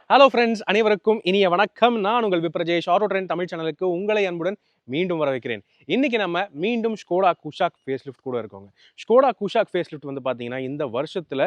Hello friends, அனைவருக்கும் இனிய வணக்கம். நான் உங்கள் விப்ரஜேஷ் ஆட்டோ ட்ரெண்ட் தமிழ் சேனலுக்கு உங்களை அன்புடன் மீண்டும் வர வைக்கிறேன். இன்னைக்கு நம்ம மீண்டும் ஸ்கோடா குஷாக் ஃபேஸ் லிஃப்ட் கூட இருக்கோங்க. ஸ்கோடா குஷாக் ஃபேஸ் லிஃப்ட் வந்து பார்த்தீங்கன்னா இந்த வருஷத்தில்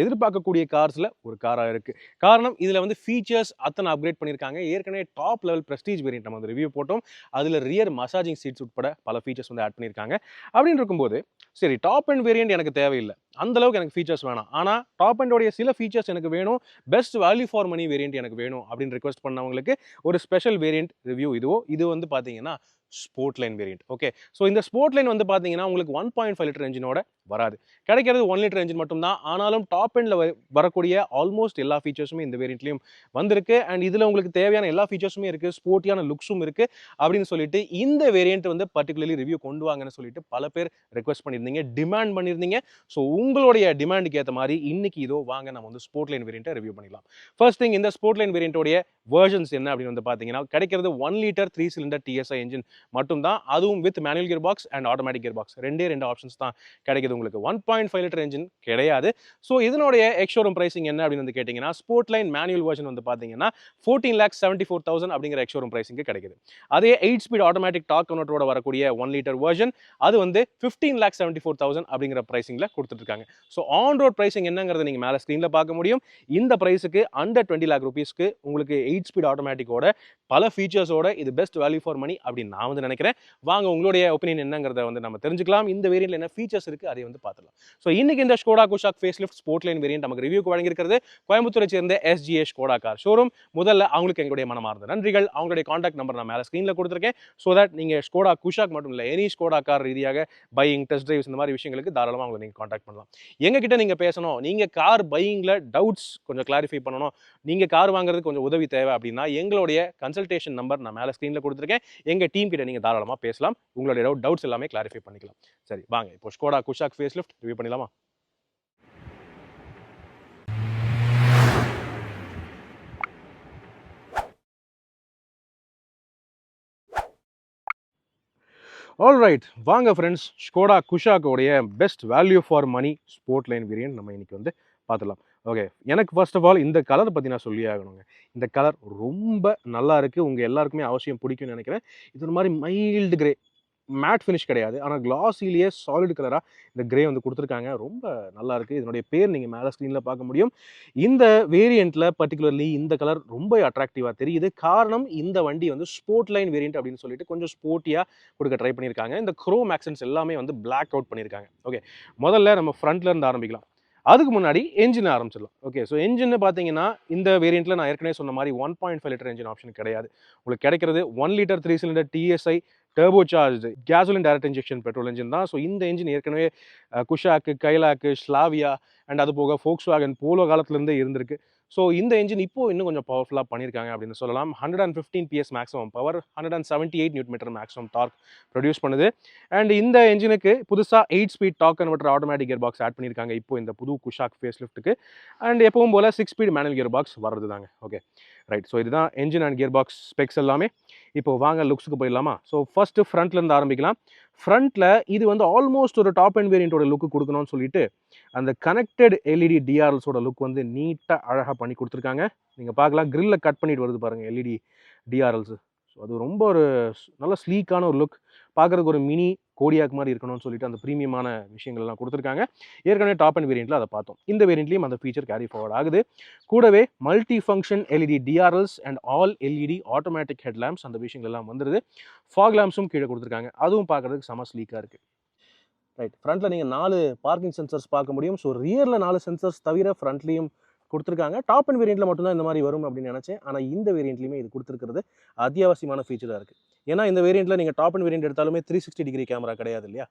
எதிர்பார்க்கக்கூடிய கார்ஸில் ஒரு காராக இருக்குது. காரணம் இதில் வந்து ஃபீச்சர்ஸ் அத்தனை அப்கிரேட் பண்ணியிருக்காங்க. ஏற்கனவே டாப் லெவல் ப்ரெஸ்டீஜ் வேரியன்ட் நம்ம வந்து ரிவ்யூ போட்டோம். அதில் ரியர் மசாஜிங் சீட்ஸ் உட்பட பல ஃபீச்சர்ஸ் வந்து ஆட் பண்ணியிருக்காங்க. அப்படின்னு இருக்கும்போது சரி, டாப் அண்ட் வேரியன்ட் எனக்கு தேவையில்லை, அந்த அளவுக்கு எனக்கு ஃபீச்சர்ஸ் வேணாம், ஆனால் டாப் அண்டோடைய சில ஃபீச்சர்ஸ் எனக்கு வேணும், best value for money variant எனக்கு வேணும் அப்படின்னு ரிக்வெஸ்ட் பண்ணவங்களுக்கு ஒரு ஸ்பெஷல் வேரியன்ட் ரிவ்யூ இது வந்து பார்த்தீங்கன்னா sport line variant. Okay, so இந்த ஸ்போர்ட் லைன் வந்து பார்த்தீங்கன்னா உங்களுக்கு 1.5 லிட்டர் என்ஜினோட வராது, கிடைக்கிறது 1 லிட்டர் என்ஜின் மட்டும் தான். ஆனாலும் டாப் எண்டில் வரக்கூடிய ஆல்மோஸ்ட் எல்லா ஃபீச்சர்ஸுமே இந்த வேரியன்ட்லையும் வந்திருக்கு. அண்ட் இதில் உங்களுக்கு தேவையான எல்லா ஃபீச்சர்ஸுமே இருக்குது, ஸ்போர்ட்டியான லுக்ஸும் இருக்குது. அப்படின்னு சொல்லிட்டு இந்த வேரியன்ட் வந்து பர்டிகுலர்லி ரிவ்யூ கொண்டு வாங்கன்னு சொல்லிட்டு பல பேர் ரெக்வஸ்ட் பண்ணியிருந்தீங்க, டிமாண்ட் பண்ணியிருந்தீங்க. ஸோ உங்களுடைய டிமாண்டுக்கு ஏற்ற மாதிரி இன்னைக்கு இதோ வாங்க நம்ம வந்து ஸ்போர்ட் லைன் வேரியண்ட்டை ரிவ்யூ பண்ணிடலாம். ஃபர்ஸ்ட் திங், இந்த ஸ்போர்ட் லைன் வேரியண்ட்டோடைய வெர்ஷன்ஸ் என்ன அப்படின்னு வந்து பார்த்தீங்கன்னா கிடைக்கிறது 1 லிட்டர் 3 சிலிண்டர் டிஎஸ்ஐ என்ஜின் மட்டும் தான். அதுவும் with manual gear box and automatic gear box ரெண்டு ஆப்ஷன்ஸ் தான் கிடைக்குது உங்களுக்கு. 1.5 லிட்டர் என்ஜின் கிடையாது. ஸோ இதனுடைய எக்ஸ்ஷோரூம் பிரைசிங் என்ன அப்படின்னு வந்து கேட்டிங்கன்னா ஸ்போர்ட் லைன் மேனுவல் வெர்ஷன் வந்து பார்த்தீங்கன்னா 14,74,000 அப்படிங்கிற எக்ஸ்ஷோரூம் பிரைசிங்கு கிடைக்குது. அதே 8 ஸ்பீட் ஆட்டோமேட்டிக் டார்க் கன்வெர்ட்டரோட வரக்கூடிய 1 லிட்டர் வெர்ஷன் அது வந்து 15,74,000 அப்படிங்கிற பிரைசிங்ல கொடுத்துருக்காங்க. ஸோ ஆன் ரோட் பிரைசிங் என்னங்கிறத நீங்க மேலே ஸ்க்ரீன்ல பார்க்க முடியும். இந்த பிரைஸுக்கு அண்டர் 20 லேக் ருபீஸ்க்கு உங்களுக்கு 8 ஸ்பீட் ஆட்டோமேட்டிக்கோட பல ஃபீச்சர்ஸோட இது பெஸ்ட் வேல்யூ ஃபார் மணி அப்படின்னு நான் வந்து நினைக்கிறேன். வாங்க உங்களுடைய ஒப்பீனியன் என்னங்கிறத வந்து நம்ம தெரிஞ்சுக்கலாம். இந்த வேரியன்ட்ல என்ன ஃபீச்சர்ஸ் இருக்கு அதை வந்து பார்த்துக்கலாம். ஸோ இன்னைக்கு இந்த Skoda Kushaq face lift sport line variant நமக்கு ரிவ்யூக்கு வழங்கியிருக்கிறது கோயம்புத்தூரை சேர்ந்த SGA ஸ்கோடா கார் ஷோரூம். முதல்ல அவங்களுக்கு எங்களுடைய மனமார்ந்த நன்றிகள். அவங்களுடைய கான்டாக்ட் நம்பர் நான் மேலே ஸ்க்ரீன்ல கொடுத்துருக்கேன். ஸோ தட் நீங்க ஸ்கோடா குஷாக் மட்டும் இல்லை, எனி ஸ்கோடா கார் ரீதியாக பையிங், டெஸ்ட் டிரைவ்ஸ் இந்த மாதிரி விஷயங்களுக்கு தாராளமாக உங்களை நீங்கள் கான்டாக்ட் பண்ணலாம். எங்ககிட்ட நீங்கள் பேசணும், நீங்கள் கார் பையிங்கில் டவுட்ஸ் கொஞ்சம் கிளாரிஃபை பண்ணணும், நீங்கள் கார் வாங்குறதுக்கு கொஞ்சம் உதவி தேவை அப்படின்னா எங்களுடைய கன்சல்டேஷன் நம்பர் நான் மேலே ஸ்க்ரீனில் கொடுத்துருக்கேன். எங்கள் டீம் கிட்ட நீங்கள் தாராளமாக பேசலாம், உங்களுடைய டவுட்ஸ் எல்லாமே கிளாரிஃபை பண்ணிக்கலாம். சரி வாங்க இப்போ Skoda Kushaq face lift review பண்ணிடலாமா? ஆல்ரைட், வாங்க ஃப்ரெண்ட்ஸ், ஸ்கோடா குஷாக்கோடைய best value for money sport line variant நம்ம இன்னைக்கு வந்து பார்த்துலாம். ஓகே, எனக்கு ஃபர்ஸ்ட் ஆஃப் ஆல் இந்த கலர் பற்றி நான் சொல்லி ஆகணுங்க. இந்த கலர் ரொம்ப நல்லா இருக்குது, உங்கள் எல்லாருக்குமே அவசியம் பிடிக்கும்னு நினைக்கிறேன். இது ஒரு மாதிரி மைல்டு கிரே, மேட் ஃபினிஷ் கிடையாது, ஆனால் கிளாஸிலேயே சாலிட் கலராக இந்த கிரே வந்து கொடுத்துருக்காங்க. ரொம்ப நல்லா இருக்குது. இதனுடைய பேர் நீங்கள் மேலே ஸ்க்ரீனில் பார்க்க முடியும். இந்த வேரியண்ட்டில் பர்டிகுலர்லி இந்த கலர் ரொம்ப அட்ராக்டிவாக தெரியுது. காரணம் இந்த வண்டி வந்து ஸ்போர்ட் லைன் வேரியண்ட் அப்படின்னு சொல்லிட்டு கொஞ்சம் ஸ்போர்ட்டியாக கொடுக்க ட்ரை பண்ணியிருக்காங்க. இந்த குரோம் ஆக்சன்ஸ் எல்லாமே வந்து பிளாக் அவுட் பண்ணியிருக்காங்க. ஓகே, முதல்ல நம்ம ஃப்ரண்ட்ல இருந்து ஆரம்பிக்கலாம். அதுக்கு முன்னாடி என்ஜின் ஆரம்பிச்சிடலாம். ஓகே, ஸோ என்ஜின் பார்த்தீங்கன்னா இந்த வேரியண்ட்டில் நான் ஏற்கனவே சொன்ன மாதிரி 1.5 லிட்டர் என்ஜின் ஆப்ஷன் கிடையாது. உங்களுக்கு கிடைக்கிறது 1 litre 3 cylinder TSI turbo charge gasoline direct injection petrol engine தான். ஸோ இந்த என்ஜின் ஏற்கனவே குஷாக்கு, கைலாக்கு, ஸ்லாவியா அண்ட் அது போக ஃபோக்ஸ்வாகன் போலோ காலத்துலேருந்தே இருந்திருக்கு. ஸோ இந்த என்ஜின் இப்போ இன்னும் கொஞ்சம் பவர்ஃபுல்லாக பண்ணியிருக்காங்க அப்படின்னு சொல்லலாம். 115 PS maximum power, 178 newton maximum torque produce பண்ணுது. அண்ட் இந்த என்ஜினுக்கு புதுசாக 8 speed torque converter automatic gearbox add பண்ணியிருக்காங்க இப்போ இந்த புது குஷாக் ஃபேஸ் லிஃப்ட்டுக்கு. அண்ட் எப்பவும் போல் 6 ஸ்பீட் மேனுவல் கியர் பாக்ஸ் வர்றது தாங்க. ஓகே ரைட், ஸோ இதுதான் engine and gearbox specs எல்லாமே. இப்போ வாங்க லுக்ஸுக்கு போயிடலாமா? ஸோ ஃபர்ஸ்ட்டு ஃப்ரண்ட்லேருந்து ஆரம்பிக்கலாம். ஃப்ரண்ட்டில் இது வந்து ஆல்மோஸ்ட் ஒரு டாப் அண்ட் வேரியண்ட்டோட லுக்கு கொடுக்கணும்னு சொல்லிட்டு அந்த கனெக்டட் எல்இடி டிஆர்எல்ஸோட லுக் வந்து நீட்டாக அழகாக பண்ணி கொடுத்துருக்காங்க. நீங்கள் பார்க்கலாம், கிரில்ல கட் பண்ணிட்டு வருது பாருங்கள் எல்இடி டிஆர்எல்ஸ். ஸோ அது ரொம்ப ஒரு நல்ல ஸ்லீக்கான ஒரு லுக், பார்க்குறதுக்கு ஒரு மினி கோடியாக் மாதிரி இருக்கணும்னு சொல்லிட்டு அந்த ப்ரீமியமான விஷயங்கள்லாம் கொடுத்துருக்காங்க. ஏற்கனவே டாப் அண்ட் வேரியண்ட்டில் அதை பார்த்தோம். இந்த வேரியண்ட்லேயும் அந்த ஃபீச்சர் கேரி ஃபார்வர்ட் ஆகுது. கூடவே multi function LED DRLs and all LED automatic head lamps அந்த விஷயங்கள் எல்லாம் வந்துடுது. ஃபாக் லேம்ப்ஸும் கீழே கொடுத்துருக்காங்க, அதுவும் பார்க்குறதுக்கு செம ஸ்லீக்காக இருக்குது. ரைட், ஃப்ரண்ட்டில் நீங்கள் 4 பார்க்கிங் சென்சர்ஸ் பார்க்க முடியும். ஸோ ரியரில் 4 சென்சர்ஸ் தவிர ஃப்ரண்ட்லேயும் கொடுத்துருக்காங்க. டாப் அண்ட் வேரியண்ட்டில் மட்டும்தான் இந்த மாதிரி வரும் அப்படின்னு நினச்சேன். ஆனால் இந்த வேரியண்ட்லையுமே இது கொடுத்துருக்கிறது அத்தியாவசியமான ஃபீச்சராக இருக்குது. ஏன்னா இந்த வேரியண்ட்டில் நீங்கள் டாப் அண்ட் வேரியண்ட் எடுத்தாலுமே 360 டிகிரி கேமரா கிடையாது இல்லையா?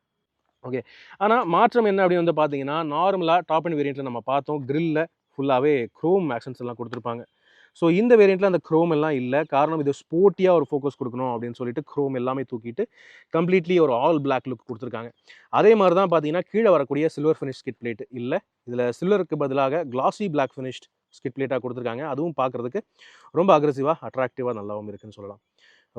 ஓகே, ஆனால் மாற்றம் என்ன அப்படின்னு வந்து பார்த்தீங்கன்னா, நார்மலாக டாப் அண்ட் வேரியண்ட்டில் நம்ம பார்த்தோம் கிரில்ல ஃபுல்லாகவே க்ரோம் ஆக்சன்ஸ் எல்லாம் கொடுத்துருப்பாங்க. ஸோ இந்த வேரியண்ட்டில் அந்த க்ரோம் எல்லாம் இல்லை. காரணம் இது ஸ்போர்ட்டியாக ஒரு ஃபோக்கஸ் கொடுக்கணும் அப்படின்னு சொல்லிட்டு க்ரோம் எல்லாமே தூக்கிட்டு கம்ப்ளீட்லி ஒரு ஆல் பிளாக் லுக் கொடுத்துருக்காங்க. அதே மாதிரி தான் பார்த்தீங்கன்னா கீழே வரக்கூடிய சில்வர் ஃபினிஷ் ஸ்கிட் பிளேட் இல்லை, இதில் சில்வருக்கு பதிலாக கிளாசி பிளாக் ஃபினிஷ்ட் ஸ்கிட் பிளேட்டாக கொடுத்துருக்காங்க. அதுவும் பார்க்குறதுக்கு ரொம்ப அக்ரெசிவாக அட்ராக்டிவாக நல்லாவும் இருக்குன்னு சொல்லலாம்.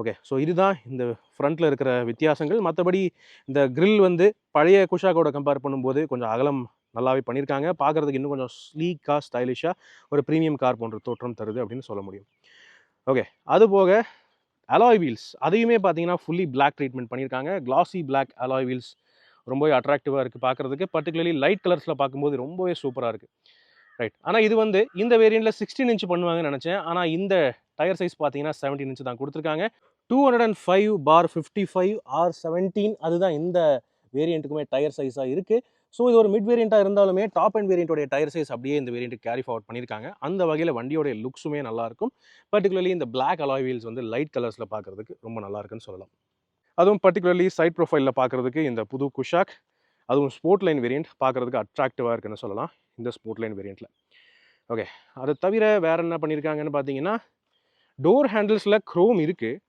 ஓகே, ஸோ இதுதான் இந்த ஃப்ரண்ட்டில் இருக்கிற வித்தியாசங்கள். மற்றபடி இந்த கிரில் வந்து பழைய குஷாக்கோட கம்பேர் பண்ணும்போது கொஞ்சம் அகலம் நல்லாவே பண்ணியிருக்காங்க. பார்க்குறதுக்கு இன்னும் கொஞ்சம் ஸ்லீக்காக ஸ்டைலிஷாக ஒரு ப்ரீமியம் கார் போன்ற தோற்றம் தருது அப்படின்னு சொல்ல முடியும். ஓகே, அதுபோக அலாய் வீல்ஸ் அதையுமே பார்த்தீங்கன்னா ஃபுல்லி பிளாக் ட்ரீட்மெண்ட் பண்ணியிருக்காங்க. கிளாசி பிளாக் அலாய் வீல்ஸ் ரொம்பவே அட்ராக்டிவாக இருக்குது பார்க்குறதுக்கு. பர்டிகுலர்லி லைட் கலர்ஸில் பார்க்கும்போது ரொம்பவே சூப்பராக இருக்குது. ரைட். ஆனால் இது வந்து இந்த வேரியண்ட்டில் 16 இன்ச் பண்ணுவாங்கன்னு நினச்சேன். ஆனால் இந்த டயர் சைஸ் பார்த்தீங்கன்னா 17 இன்ச் தான் கொடுத்துருக்காங்க. 205/55 R17 அதுதான் இந்த வேரியண்ட்டுக்குமே டயர் சைஸாக இருக்குது. ஸோ இது ஒரு மிட் வேரியண்ட்டாக இருந்தாலுமே டாப் அண்ட் வேரியண்ட்டோடைய டயர் சைஸ் அப்படியே இந்த வேரியண்ட்டு கேரி ஃபார்வர்ட் பண்ணியிருக்காங்க. அந்த வகையில் வண்டியோடைய லுக்ஸுமே நல்லாயிருக்கும். பர்டிகுலர்லி இந்த பிளாக் அலாய் வீல்ஸ் வந்து லைட் கலர்ஸில் பார்க்குறதுக்கு ரொம்ப நல்லா இருக்குன்னு சொல்லலாம். அதுவும் பர்டிகுலர்லி சைட் ப்ரொஃபைலில் பார்க்குறதுக்கு இந்த புது குஷாக், அதுவும் ஸ்போர்ட் லைன் வேரியண்ட் பார்க்குறதுக்கு அட்ராக்டிவாக இருக்குன்னு சொல்லலாம் இந்த ஸ்போர்ட் லைன் வேரியண்ட்டில். ஓகே, அதை தவிர வேறு என்ன பண்ணியிருக்காங்கன்னு பார்த்தீங்கன்னா, டோர் ஹேண்டில்ஸில் க்ரோம் இருக்குது.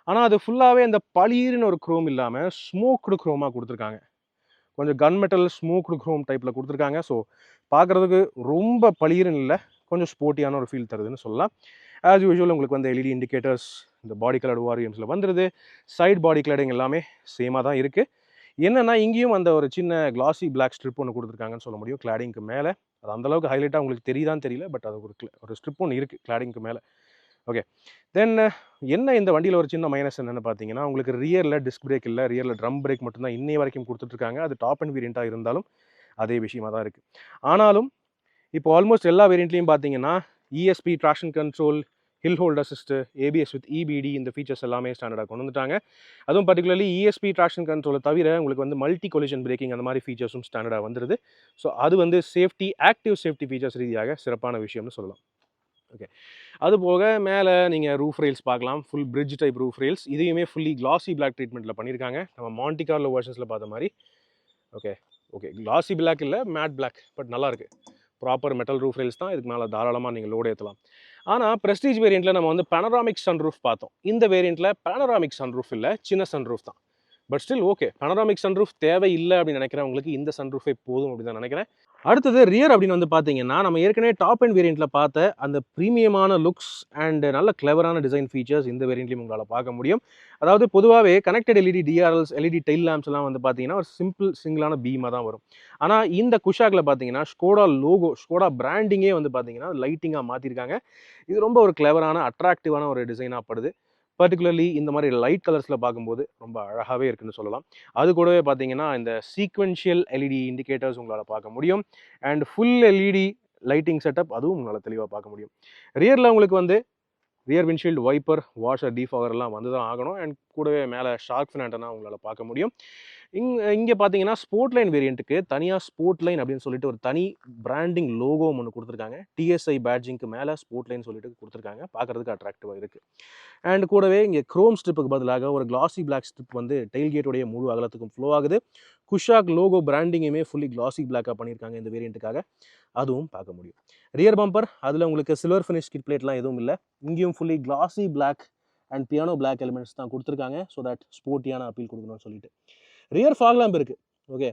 ஆனால் அது ஃபுல்லாகவே அந்த பளீர்னு ஒரு க்ரோம் இல்லாமல் ஸ்மோக்டு க்ரோமாக கொடுத்துருக்காங்க. கொஞ்சம் கன் மெட்டல் ஸ்மோக்டு க்ரோம் டைப்பில் கொடுத்துருக்காங்க. ஸோ பார்க்குறதுக்கு ரொம்ப பளீர்னு இல்லை, கொஞ்சம் ஸ்போர்ட்டியான ஒரு ஃபீல் தருதுன்னு சொல்லலாம். ஆஸ் யூஷுவல் உங்களுக்கு வந்து எல்இடி இண்டிகேட்டர்ஸ் இந்த பாடி கலர் ஓஆர்எம்ஸில் வந்துடுது. சைட் பாடி கிளடிங் எல்லாமே சேமாக தான் இருக்குது. என்னென்னா இங்கேயும் அந்த ஒரு சின்ன கிளாசி பிளாக் ஸ்ட்ரிப் ஒன்று கொடுத்துருக்காங்கன்னு சொல்ல முடியும் கிளாடிங்க்கு மேலே. அது அந்தளவுக்கு ஹைலைட்டாக உங்களுக்கு தெரியுதான்னு தெரியல, பட் அது ஒரு ஸ்ட்ரிப் ஒன்று இருக்குது கிளாடிங்க்கு மேலே. ஓகே, தென் என்ன இந்த வண்டியில் ஒரு சின்ன மைனஸ் என்னென்னு பார்த்தீங்கன்னா, உங்களுக்கு ரியரில் டிஸ்க் பிரேக் இல்லை, ரியரில் ட்ரம் பிரேக் மட்டும்தான் இன்னைய வரைக்கும் கொடுத்துட்ருக்காங்க. அது டாப் அண்ட் வேரியண்ட்டாக இருந்தாலும் அதே விஷயமாக தான் இருக்குது. ஆனாலும் இப்போ ஆல்மோஸ்ட் எல்லா வேரியண்ட்லேயும் பார்த்தீங்கன்னா ESP traction control, hill hold assist, ABS with EBD இந்த ஃபீச்சர்ஸ் எல்லாமே ஸ்டாண்டர்டாக கொண்டு வந்துட்டாங்க. அதுவும் பர்டிகுலர்லி ESP ட்ராக்ஷன் கண்ட்ரோலை தவிர உங்களுக்கு வந்து மல்டி கொலிஷன் பிரேக்கிங் அந்த மாதிரி ஃபீச்சர்ஸும் ஸ்டாண்டர்டாக வந்துடுது. ஸோ அது வந்து சேஃப்டி, ஆக்டிவ் சேஃப்டி ஃபீச்சர்ஸ் ரீதியாக சிறப்பான விஷயம்னு சொல்லலாம். ஓகே, அது போக மேலே நீங்கள் ரூஃப் ரெயில்ஸ் பார்க்கலாம். Full bridge type roof rails. இதையுமே ஃபுல்லி கிளாசி பிளாக் ட்ரீட்மெண்ட்டில் பண்ணியிருக்காங்க. நம்ம மாண்டி கார்லோ வெர்ஷன்ஸில் பார்த்த மாதிரி. ஓகே, கிளாசி பிளாக் இல்லை, மேட் பிளாக், பட் நல்லாயிருக்கு. ப்ராப்பர் மெட்டல் ரூஃப் ரெயில்ஸ் தான். இதுக்கு மேலே தாராளமாக நீங்கள் லோடு ஏற்றலாம். ஆனால் ப்ரெஸ்டீஜ் வேரியண்ட்டில் நம்ம வந்து பேனராமிக் சன்ரூஃப் பார்த்தோம். இந்த வேரியண்ட்டில் பேனராமிக் சன்ரூஃப் இல்லை, சின்ன சன்ரூஃப் தான். But still okay, panoramic sunroof தேவையில்லை அப்படின்னு நினைக்கிறவங்களுக்கு இந்த சன்ரூஃபே போதும் அப்படின்னு தான் நினைக்கிறேன். அடுத்தது ரியர் அப்படின்னு வந்து பார்த்தீங்கன்னா, நம்ம ஏற்கனவே டாப் அண்ட் வேரியண்ட்டில் பார்த்த அந்த ப்ரீமியமான லுக்ஸ் அண்ட் நல்ல கிளவரான டிசைன் ஃபீச்சர்ஸ் இந்த வேரியண்ட்லையும் உங்களால் பார்க்க முடியும். அதாவது பொதுவாகவே connected LED DRLs, LED tail lamps எல்லாம் வந்து பார்த்தீங்கன்னா ஒரு சிம்பிள் சிங்கிளான பீமாக தான் வரும். ஆனால் இந்த குஷாக்கில் பார்த்தீங்கன்னா ஸ்கோடா லோகோ, ஸ்கோடா பிராண்டிங்கே வந்து பார்த்தீங்கன்னா லைட்டிங்காக மாற்றிருக்காங்க. இது ரொம்ப ஒரு கிளவரான அட்ராக்டிவான ஒரு டிசைனாக படுது. பர்டிகுலர்லி இந்த மாதிரி லைட் கலர்ஸில் பார்க்கும்போது ரொம்ப அழகாகவே இருக்குன்னு சொல்லலாம். அது கூடவே பார்த்தீங்கன்னா இந்த சீக்வென்ஷியல் எல்இடி இண்டிகேட்டர்ஸ் உங்களால் பார்க்க முடியும். And full LED lighting setup அதுவும் உங்களால் தெளிவாக பார்க்க முடியும். ரியரில் உங்களுக்கு வந்து ரியர் விண்ட்ஷீல்டு வைப்பர், வாஷர், டீஃபாகர்லாம் வந்து தான் ஆகணும். அண்ட் கூடவே மேலே ஷார்க் ஃபின் ஆண்டனா உங்களால் பார்க்க முடியும். இங்கே பார்த்தீங்கன்னா ஸ்போர்ட் லைன் வேரியண்ட்டுக்கு தனியாக ஸ்போர்ட் லைன் அப்படின்னு சொல்லிட்டு ஒரு தனி பிராண்டிங் லோகோ ஒன்று கொடுத்துருக்காங்க. TSI பேட்ஜிங்க்கு மேலே ஸ்போர்ட் லைன் சொல்லிட்டு கொடுத்துருக்காங்க. பார்க்குறதுக்கு அட்ராக்டிவாக இருக்குது. அண்ட் கூடவே இங்கே க்ரோம் ஸ்ட்ரிப்புக்கு பதிலாக ஒரு கிளாசி பிளாக் ஸ்ட்ரிப் வந்து டெயில்கேட்டுடைய முழு அகலத்துக்கும் ஃப்ளோ ஆகுது. குஷாக் லோகோ பிராண்டிங்குமே ஃபுல்லி கிளாசி பிளாக்காக பண்ணியிருக்காங்க இந்த வேரியண்ட்டுக்காக. அதுவும் பார்க்க முடியும். ரியர் பம்பர் அதில் உங்களுக்கு சில்வர் ஃபினிஷ் கிட் பிளேட்லாம் எதுவும் இல்லை. இங்கேயும் fully glossy black and piano black elements தான் கொடுத்துருக்காங்க. ஸோ தட் ஸ்போர்ட்டியான அப்பீல் கொடுக்கணும்னு சொல்லிட்டு. ரியர் ஃபாக் லேம்ப் இருக்குது. Okay,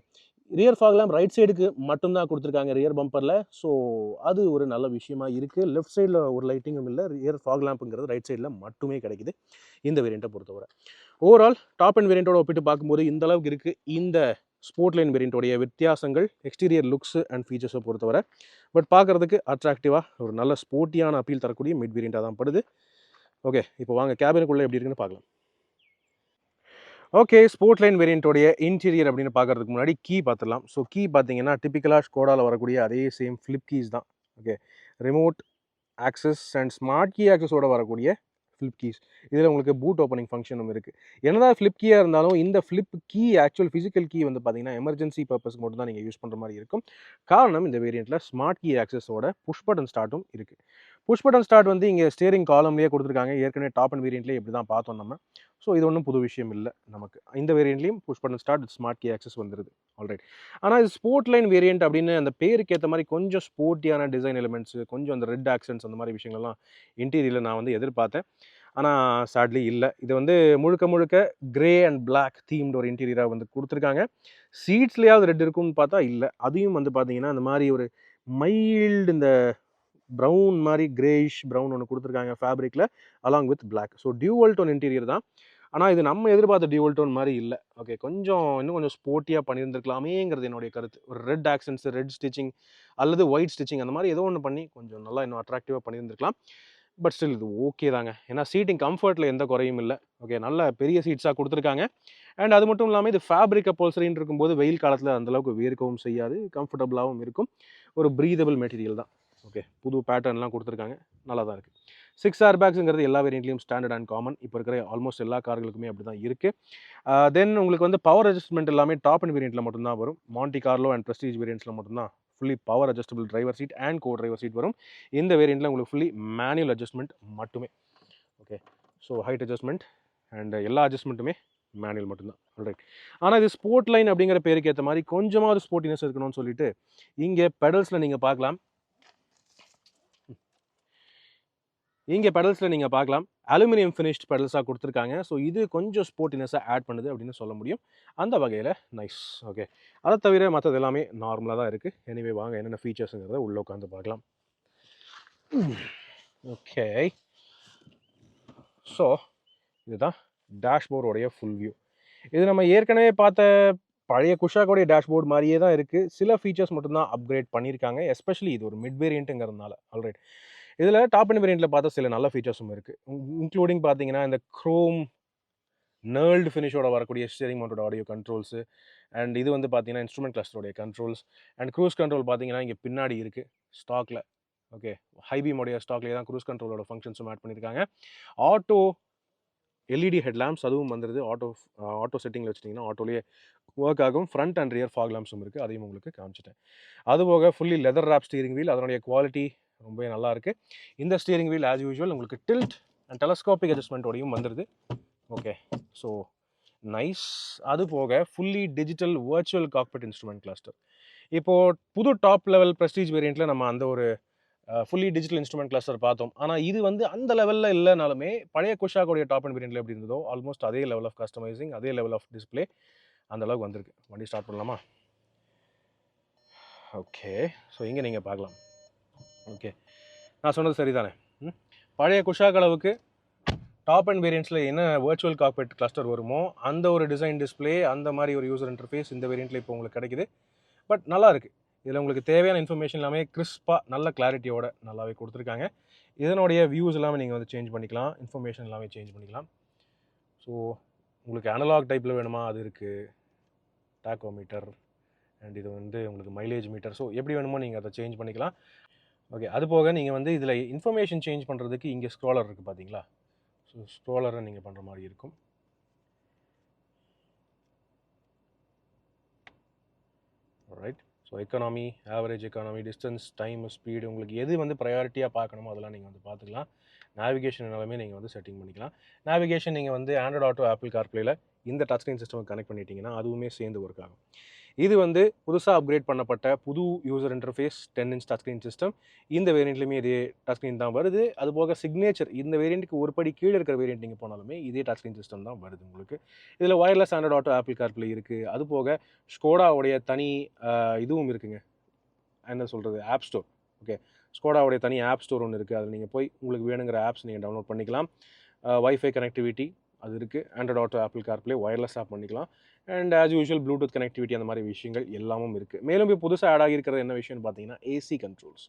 rear fog lamp right சைடுக்கு மட்டும்தான் கொடுத்துருக்காங்க ரியர் பம்பரில். ஸோ அது ஒரு நல்ல விஷயமா இருக்குது. லெஃப்ட் சைடில் ஒரு லைட்டிங்கும் இல்லை. ரியர் ஃபாக் லேம்புங்கிறது ரைட் சைடில் மட்டுமே கிடைக்குது இந்த வேரியண்ட்டை பொறுத்தவரை. ஓவரால் டாப் அண்ட் வேரியண்ட்டோட ஒப்பிட்டு பார்க்கும்போது இந்த அளவுக்கு இருக்குது இந்த ஸ்போர்ட் லைன் வேரியண்ட்டோடைய வித்தியாசங்கள் எக்ஸ்டீரியர் லுக்ஸு அண்ட் ஃபீச்சர்ஸை பொறுத்தவரை. பட் பார்க்குறதுக்கு அட்ராக்டிவாக ஒரு நல்ல ஸ்போர்ட்டியான அப்பீல் தரக்கூடிய மிட் வேரியண்ட்டாக தான் படுது. ஓகே, இப்போ வாங்க கேபினுக்குள்ளே எப்படி இருக்குன்னு பார்க்கலாம். ஓகே, ஸ்போர்ட் லைன் வேரியண்ட்டோடைய இன்டீரியர் அப்படின்னு பார்க்குறதுக்கு முன்னாடி கீ பார்த்துடலாம். ஸோ கீ பார்த்தீங்கன்னா டிப்பிக்கலாக ஸ்கோடாவில் வரக்கூடிய அதே சேம் ஃப்ளிப் கீஸ் தான். Okay, remote access and smart key ஆக்சஸோட வரக்கூடிய ஃப்ளிப் கீஸ். இதில் உங்களுக்கு பூட் ஓப்பனிங் ஃபங்க்ஷனும் இருக்குது. என்னதான் ஃப்ளிப் கீயாக இருந்தாலும் இந்த flip key actual physical key வந்து பார்த்தீங்கன்னா எமர்ஜென்சி பர்பஸ்க்கு மட்டும் தான் நீங்கள் யூஸ் பண்ணுற மாதிரி இருக்கும். காரணம் இந்த வேரியண்ட்டில் ஸ்மார்ட் கீ ஆக்சஸோட புஷ் பட்டன் ஸ்டார்ட்டும் இருக்குது. புஷ் பட்டன் ஸ்டார்ட் வந்து இங்கே ஸ்டேரிங் காலம்லேயே கொடுத்துருக்காங்க. ஏற்கனவே டாப் அண்ட் வேரியண்ட்லேயே இப்படி தான் பார்த்தோம் நம்ம. ஸோ இது ஒன்றும் புது விஷயம் இல்லை நமக்கு. இந்த வேரியண்ட்லேயும் push button start smart key access வந்துருது ஆல்ரைட். ஆனால் இது ஸ்போர்ட் லைன் வேரியண்ட் அப்படின்னு அந்த பேருக்கு ஏற்ற மாதிரி கொஞ்சம் ஸ்போர்ட்டியான டிசைன் எலிமெண்ட்ஸு, கொஞ்சம் அந்த ரெட் ஆக்சன்ஸ் அந்த மாதிரி விஷயங்கள்லாம் இன்டீரியரில் நான் வந்து எதிர்பார்த்தேன். ஆனால் சேட்லி இல்லை. இது வந்து முழுக்க முழுக்க கிரே அண்ட் பிளாக் தீம்டு ஒரு இன்டீரியராக வந்து கொடுத்துருக்காங்க. சீட்ஸ்லேயாவது ரெட் இருக்கும்னு பார்த்தா இல்லை. அதையும் வந்து பார்த்தீங்கன்னா இந்த மாதிரி ஒரு மைல்டு இந்த ப்ரௌன் மாதிரி கிரேயிஷ் ப்ரௌன் ஒன்று கொடுத்துருக்காங்க ஃபேப்ரிக்கில் along with black. So dual tone interior தான். ஆனால் இது நம்ம எதிர்பார்த்த டியூவல் டோன் மாதிரி இல்லை. ஓகே, இன்னும் கொஞ்சம் ஸ்போர்ட்டியாக பண்ணியிருந்துருக்கலாமேங்கிறது என்னுடைய கருத்து. ஒரு ரெட் ஆக்சன்ஸ், ரெட் ஸ்டிச்சிங் அல்லது ஒயிட் ஸ்டிச்சிங் அந்த மாதிரி ஏதோ ஒன்று பண்ணி கொஞ்சம் நல்லா இன்னும் அட்ராக்டிவாக பண்ணியிருந்துருக்கலாம். பட் ஸ்டில் இது ஓகே தாங்க. ஏன்னா சீட்டிங் கம்ஃபர்ட்டில் எந்த குறையும் இல்லை. ஓகே, நல்ல பெரிய சீட்ஸாக கொடுத்துருக்காங்க. அண்ட் அது மட்டும் இல்லாமல் இது ஃபேப்ரிக் அப்போல்சரின்னு இருக்கும்போது வெயில் காலத்தில் அந்தளவுக்கு வேர்க்கவும் செய்யாது, கம்ஃபர்டபுளாகவும் இருக்கும். ஒரு ப்ரீதபிள் மெட்டீரியல் தான். ஓகே, புது பேட்டர்ன்லாம் கொடுத்துருக்காங்க, நல்லா தான் இருக்குது. 6 ஏர் பேக்ஸுங்கிறது எல்லா வேரியண்ட்லையும் ஸ்டாண்டர்ட் அண்ட் காமன். இப்போ இருக்கிற ஆல்மோஸ்ட் எல்லா கார்களுக்குமே அப்படி தான் இருக்குது. தென் உங்களுக்கு வந்து பவர் அட்ஜஸ்ட்மெண்ட் எல்லாமே டாப் அண்ட் வேரியண்ட்டில் மட்டும்தான் வரும். மாண்டி கார்லோ அண்ட் ப்ரெஸ்டீஜ் வேரியண்ட்ஸில் மட்டும்தான் fully power adjustable driver seat and co driver seat வரும். இந்த வேரியண்ட்டில் உங்களுக்கு ஃபுல்லி மேனுவல் அட்ஜஸ்ட்மெண்ட் மட்டுமே. Okay, so height adjustment and எல்லா அட்ஜஸ்ட்மெண்ட்டுமே மேனுவல் மட்டும்தான். ஆல்ரைட். ஆனால் இது ஸ்போர்ட் லைன் அப்படிங்கிற பேருக்கு ஏற்ற மாதிரி கொஞ்சமாவது ஸ்போர்ட்டினஸ் இருக்கணும்னு சொல்லிட்டு இங்கே பெடல்ஸில் நீங்கள் பார்க்கலாம். அலுமினியம் ஃபினிஷ்ட் பெடல்ஸாக கொடுத்துருக்காங்க. ஸோ இது கொஞ்சம் ஸ்போர்ட்டினஸாக ஆட் பண்ணுது அப்படின்னு சொல்ல முடியும். அந்த வகையில் நைஸ். ஓகே, அதை தவிர மற்றது எல்லாமே நார்மலாக தான் இருக்குது. எனிவே வாங்க என்னென்ன ஃபீச்சர்ஸுங்கிறத உள்ளே உட்காந்து பார்க்கலாம். ஓகே, ஸோ இதுதான் டேஷ்போர்டோடைய ஃபுல் வியூ. இது நம்ம ஏற்கனவே பார்த்த பழைய குஷாக்கோடைய டேஷ்போர்ட் மாதிரியே தான் இருக்குது. சில ஃபீச்சர்ஸ் மட்டும்தான் அப்கிரேட் பண்ணியிருக்காங்க. எஸ்பெஷலி இது ஒரு மிட் வேரியண்ட்டுங்கிறதுனால. ஆல்ரைட். இதில் டாப் அண்ட் வேரியண்ட்டில் பார்த்தா சில நல்ல ஃபீச்சர்ஸும் இருக்குது. இன்க்ளூடிங் பார்த்தீங்கன்னா இந்த க்ரோம் நர்ல்டு ஃபினிஷோட வரக்கூடிய steering mounted audio controls. And இது வந்து பார்த்தீங்கன்னா இன்ஸ்ட்ருமெண்ட் கிளஸ்டருடைய கண்ட்ரோல்ஸ் அண்ட் க்ரூஸ் கண்ட்ரோல் பார்த்தீங்கன்னா இங்கே பின்னாடி இருக்குது ஸ்டாக்கில். ஓகே, ஹைபீமோடைய ஸ்டாக்லேயே தான் க்ரூஸ் கண்ட்ரோலோட ஃபங்க்ஷன்ஸும் ஆட் பண்ணியிருக்காங்க. ஆட்டோ எல்இடி ஹெட்லாம்ப்ஸ் அதுவும் வந்துடுது. ஆட்டோ செட்டிங்கில் வச்சிட்டிங்கன்னா ஆட்டோலேயே ஒர்க் ஆகும். ஃப்ரண்ட் அண்ட் ரியர் ஃபாக் லாம்ப்ஸும் இருக்குது, அதையும் உங்களுக்கு காமிச்சிட்டேன். அதுபோக fully leather wrap steering wheel, அதனுடைய குவாலிட்டி ரொம்பவே நல்லாயிருக்கு. இந்த ஸ்டீரிங் வீல் ஆஸ் யூஷுவல் உங்களுக்கு டில்ட் அண்ட் டெலஸ்கோபிக் அட்ஜஸ்ட்மெண்ட்டோடையும் வந்துடுது. Okay, so nice. அது போக fully digital virtual cockpit instrument cluster. இப்போது புது டாப் லெவல் ப்ரெஸ்டீஜ் வேரியண்ட்டில் நம்ம அந்த ஒரு ஃபுல்லி டிஜிட்டல் இன்ஸ்ட்ருமெண்ட் கிளஸ்டர் பார்த்தோம். ஆனால் இது வந்து அந்த லெவலில் இல்லைனாலுமே பழைய குஷாக்கோடைய டாப் அண்ட் வேரியண்ட்டில் எப்படி இருந்ததோ ஆல்மோஸ்ட் அதே லெவல் ஆஃப் கஸ்டமைசிங், அதே லெவல் ஆஃப் டிஸ்பிளே அந்த அளவுக்கு வந்திருக்கு. வண்டி ஸ்டார்ட் பண்ணலாமா? ஓகே, ஸோ இங்கே நீங்கள் பார்க்கலாம். ஓகே, நான் சொன்னது சரிதானே? பழைய குஷாக் அளவுக்கு டாப் அண்ட் வேரியண்ட்ஸில் என்ன வர்ச்சுவல் காக்பிட் கிளஸ்டர் வருமோ அந்த ஒரு டிசைன் டிஸ்பிளே, அந்த மாதிரி ஒரு யூசர் இன்டர்ஃபேஸ் இந்த வேரியண்ட்டில் இப்போ உங்களுக்கு கிடைக்குது. பட் நல்லா இருக்குது. இதில் உங்களுக்கு தேவையான இன்ஃபர்மேஷன் எல்லாமே கிறிஸ்பாக நல்ல கிளாரிட்டியோட நல்லாவே கொடுத்துருக்காங்க. இதனுடைய வியூஸ் எல்லாமே நீங்கள் வந்து சேஞ்ச் பண்ணிக்கலாம், இன்ஃபர்மேஷன் எல்லாமே சேஞ்ச் பண்ணிக்கலாம். ஸோ உங்களுக்கு அனலாக் டைப்பில் வேணுமா அது இருக்குது, டாக்கோமீட்டர் அண்ட் இது வந்து உங்களுக்கு மைலேஜ் மீட்டர். ஸோ எப்படி வேணுமோ நீங்கள் அதை சேஞ்ச் பண்ணிக்கலாம். ஓகே, அது போக நீங்கள் வந்து இதில் இன்ஃபர்மேஷன் சேஞ்ச் பண்ணுறதுக்கு இங்கே ஸ்க்ரோலர் இருக்குது பார்த்தீங்களா? ஸோ ஸ்க்ரோலரை நீங்கள் பண்ணுற மாதிரி இருக்கும். Right. So economy, average economy, distance, time, speed, உங்களுக்கு எது வந்து ப்ரையாரிட்டியாக பார்க்கணுமோ அதெல்லாம் நீங்கள் வந்து பார்த்துக்கலாம். நேவிகேஷன் எல்லாமே நீங்கள் வந்து செட்டிங் பண்ணிக்கலாம். நேவிகேஷன் நீங்கள் வந்து ஆண்ட்ராய்ட் ஆட்டோ, ஆப்பிள் கார்ப்ளேயில் இந்த டச் ஸ்க்ரீன் சிஸ்டம் கனெக்ட் பண்ணிட்டீங்கன்னா அதுவுமே சேர்ந்து ஒர்க் ஆகும். இது வந்து புதுசாக அப்கிரேட் பண்ணப்பட்ட புது user interface 10 inch touch screen system. இந்த வேரியண்ட்லையுமே இதே டச் ஸ்க்ரீன் தான் வருது. அதுபோக சிக்னேச்சர் இந்த வேரியண்ட்டுக்கு ஒரு படி கீழே இருக்கிற வேரியண்ட் நீங்கள் போனாலுமே இதே டச் ஸ்க்ரீன் சிஸ்டம் தான் வருது உங்களுக்கு. இதில் wireless Android auto, Apple CarPlay இருக்குது. அதுபோக ஸ்கோடாவுடைய தனி இதுவும் இருக்குங்க, என்ன சொல்கிறது, ஆப் ஸ்டோர். ஓகே, ஸ்கோடாவுடைய தனி ஆப் ஸ்டோர் ஒன்று இருக்குது. அதில் நீங்கள் போய் உங்களுக்கு வேணுங்கிற ஆப்ஸ் நீங்கள் டவுன்லோட் பண்ணிக்கலாம். வைஃபை கனெக்டிவிட்டி அது இருக்குது. Android auto, Apple CarPlay wireless app பண்ணிக்கலாம். And as usual Bluetooth connectivity அந்த மாதிரி விஷயங்கள் எல்லாமும் இருக்குது. மேலும் இப்போ புதுசாக ஆட் ஆகியிருக்கிறது என்ன விஷயம்னு பார்த்தீங்கன்னா ஏசி கண்ட்ரோல்ஸ்.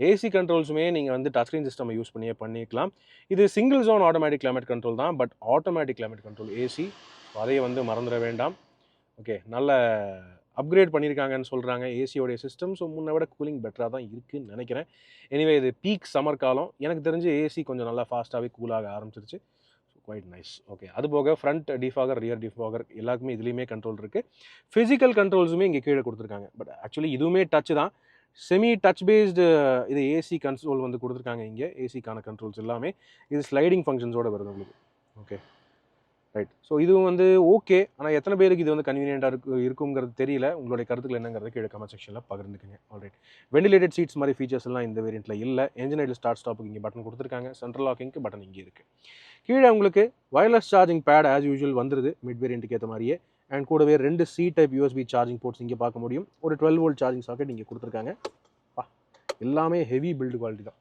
ஏசி கண்ட்ரோல்ஸுமே நீங்கள் வந்து டச் ஸ்க்ரீன் சிஸ்டம் யூஸ் பண்ணிக்கலாம். இது single zone automatic climate control தான், but automatic climate control AC, அதையே வந்து மறந்துட வேண்டாம். ஓகே, நல்ல அப்கிரேட் பண்ணியிருக்காங்கன்னு சொல்கிறாங்க ஏசியோடைய சிஸ்டம். ஸோ முன்னை விட கூலிங் பெட்டராக தான் இருக்குதுன்னு நினைக்கிறேன். எனிவே இது பீக் சம்மர் காலம், எனக்கு தெரிஞ்சு ஏசி கொஞ்சம் நல்லா ஃபாஸ்ட்டாகவே கூலாக ஆரம்பிச்சிருச்சு. Quite nice. ஓகே, அது போக ஃப்ரண்ட் டிஃபாகர், ரியர் டிஃபாகர் எல்லாருக்குமே இதுலேயுமே கண்ட்ரோல் இருக்குது. ஃபிசிக்கல் கண்ட்ரோல்ஸுமே இங்கே கீழே கொடுத்துருக்காங்க. பட் ஆக்சுவலி இதுவுமே டச் தான், செமி டச் பேஸ்டு. இது ஏசி கண்ட்ரோல் வந்து கொடுத்துருக்காங்க இங்கே, ஏசிக்கான கண்ட்ரோல்ஸ் எல்லாமே. இது ஸ்லைடிங் ஃபங்க்ஷன்ஸோடு வருது உங்களுக்கு. Okay, right. ஸோ இதுவும் வந்து ஓகே. ஆனால் எத்தனை பேருக்கு இது வந்து கன்வீனியண்ட்டாக இருக்குங்கிறது தெரியல. உங்களுடைய கருத்துக்கள் என்னங்கிறது கீழே கமெண்ட் செக்ஷனில் பகிர்ந்துக்குங்க. ஆல்ரைட். வெண்டிலேட்டட் சீட்ஸ் மாதிரி ஃபீச்சர்ஸ் எல்லாம் இந்த வேரியண்ட்டில் இல்லை. என்ஜின் ஐடில் ஸ்டார்ட் ஸ்டாப்புக்கு இங்கே பட்டன் கொடுத்துருக்காங்க. சென்ட்ரல் லாக்கிங்க்கு பட்டன் இங்கே இருக்குது. கீழே உங்களுக்கு wireless charging pad as usual வந்துருது மிட் வேரியண்ட்டுக்கு ஏற்ற மாதிரியே. அண்ட் கூடவே 2 C type USB charging ports இங்கே பார்க்க முடியும். ஒரு 12 வோல்ட் சார்ஜிங் சாக்கெட் இங்கே கொடுத்துருக்காங்க. எல்லாமே ஹெவி பில்டு குவாலிட்டி தான்.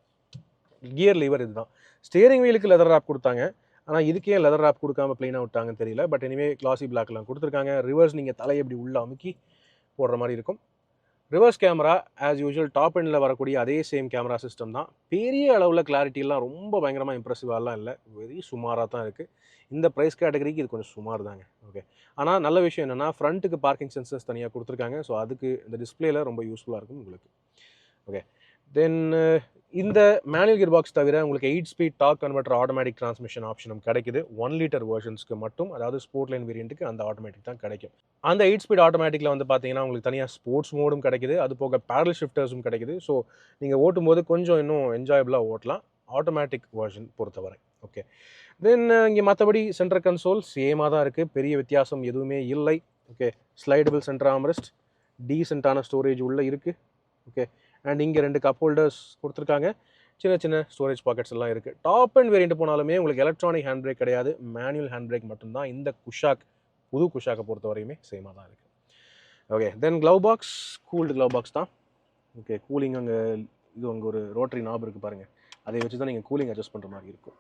கியர் லீவர் இதுதான். ஸ்டியரிங் வீலுக்கு லெதர் ராப் கொடுத்தாங்க. ஆனால் இதுக்கே லெதர் ராப் கொடுக்காம ப்ளைனாக விட்டாங்கன்னு தெரியல. பட் எனிவே கிளாசி பிளாக்லாம் கொடுத்துருக்காங்க. ரிவர்ஸ் நீங்கள் தலையை இப்படி உள்ள அமுக்கி போடுற மாதிரி இருக்கும். Reverse camera as usual top எண்டில் வரக்கூடிய அதே சேம் கேமரா சிஸ்டம் தான். பெரிய அளவில் கிளாரிட்டிலாம் ரொம்ப பயங்கரமாக இம்ப்ரெசிவாலாம் இல்லை, வெரி சுமாராக தான் இருக்குது. இந்த ப்ரைஸ் கேட்டகரிக்கு இது கொஞ்சம் சுமார் தாங்க. ஓகே, ஆனால் நல்ல விஷயம் என்னென்னா ஃப்ரண்ட்டுக்கு பார்க்கிங் சென்சர்ஸ் தனியாக கொடுத்துருக்காங்க. ஸோ அதுக்கு இந்த டிஸ்பிளேல ரொம்ப யூஸ்ஃபுல்லாக இருக்கும் உங்களுக்கு. ஓகே, தென் இந்த மேனுவல் கியர் பாக்ஸ் தவிர உங்களுக்கு 8 speed torque converter automatic transmission ஆப்ஷனும் கிடைக்குது. 1 லிட்டர் வெர்ஷன்ஸ்க்கு மட்டும், அதாவது ஸ்போர்ட் லைன் வேரியண்ட்டுக்கு அந்த ஆட்டோமேட்டிக் தான் கிடைக்கும். அந்த 8 ஸ்பீட் ஆட்டோமேட்டிக்கில் வந்து பார்த்தீங்கன்னா உங்களுக்கு தனியாக ஸ்போர்ட்ஸ் மோடும் கிடைக்குது, அது போக பேரல் ஷிஃப்டர்ஸும் கிடைக்குது. ஸோ நீங்கள் ஓட்டும்போது கொஞ்சம் இன்னும் என்ஜாயபிளாக ஓட்டலாம் ஆட்டோமேட்டிக் வெர்ஷன் பொறுத்தவரை. ஓகே, தென் இங்கே மற்றபடி சென்டர் கன்சோல் சேமாக தான் இருக்குது, பெரிய வித்தியாசம் எதுவுமே இல்லை. ஓகே, ஸ்லைடபிள் சென்டர் ஆம்ரெஸ்ட், டீசென்ட்டான ஸ்டோரேஜ் உள்ளே இருக்குது. ஓகே, அண்ட் இங்கே 2 கப் ஹோல்டர்ஸ் கொடுத்துருக்காங்க, சின்ன சின்ன ஸ்டோரேஜ் பாக்கெட்ஸ் எல்லாம் இருக்குது. டாப் அண்ட் வேரியண்ட் போனாலுமே உங்களுக்கு எலக்ட்ரானிக் ஹேண்ட் பிரேக் கிடையாது, மேனுவல் ஹேண்ட் பிரேக் மட்டும்தான். இந்த குஷாக் புது குஷாக்கை பொறுத்த வரையுமே சேமாக தான் இருக்குது. Okay, then glove box, cooled glove box தான். ஓகே, கூலிங் அங்கே இது அங்கே ஒரு ரோட்டரி நாப் இருக்குது பாருங்கள், அதை வச்சு தான் நீங்கள் கூலிங் அட்ஜஸ்ட் பண்ணுற மாதிரி இருக்கும்.